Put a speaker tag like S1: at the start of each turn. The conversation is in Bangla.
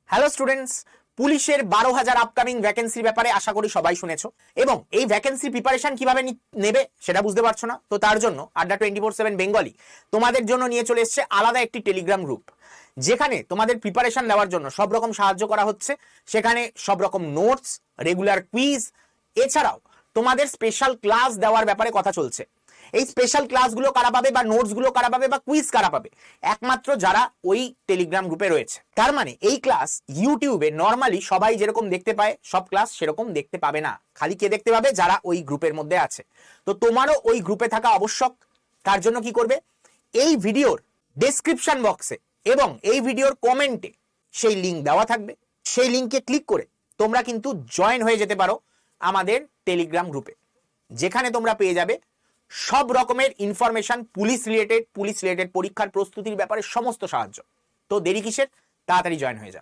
S1: হ্যালো স্টুডেন্টস, পুলিশের 12,000 আপকামিং ভ্যাকেন্সির ব্যাপারে আশা করি সবাই শুনেছো এবং এই ভ্যাকেন্সির প্রিপারেশন কিভাবে নেবে সেটা বুঝতে পারছো না। তো তার জন্য আড্ডা 24/7 বেঙ্গলি তোমাদের জন্য নিয়ে চলে এসেছে আলাদা একটি টেলিগ্রাম গ্রুপ, যেখানে তোমাদের প্রিপারেশন নেওয়ার জন্য সব রকম সাহায্য করা হচ্ছে। সেখানে সব রকম নোটস, রেগুলার কুইজ, এছাড়াও তোমাদের স্পেশাল ক্লাস দেওয়ার ব্যাপারে কথা চলছে। এই স্পেশাল ক্লাসগুলো কারা পাবে বা নোটসগুলো কারা পাবে বা কুইজ কারা পাবে? একমাত্র যারা ওই টেলিগ্রাম গ্রুপে রয়েছে। তার মানে এই ক্লাস ইউটিউবে নর্মালি সবাই যেরকম দেখতে পায় সব ক্লাস সেরকম দেখতে পাবে না। খালি কে দেখতে পাবে? যারা ওই গ্রুপের মধ্যে আছে। তো তোমারও ওই গ্রুপে থাকা আবশ্যক। তার জন্য কি করবে? এই ভিডিওর ডেসক্রিপশন বক্সে এবং এই ভিডিওর কমেন্টে সেই লিঙ্ক দেওয়া থাকবে। সেই লিঙ্কে ক্লিক করে তোমরা কিন্তু জয়েন হয়ে যেতে পারো আমাদের টেলিগ্রাম গ্রুপে, যেখানে তোমরা পেয়ে যাবে সব রকমের ইনফরমেশন পুলিশ রিলেটেড পরীক্ষার প্রস্তুতির ব্যাপারে সমস্ত সাহায্য। তো দেরি কিসের? তাড়াতাড়ি জয়েন হয়ে যাও।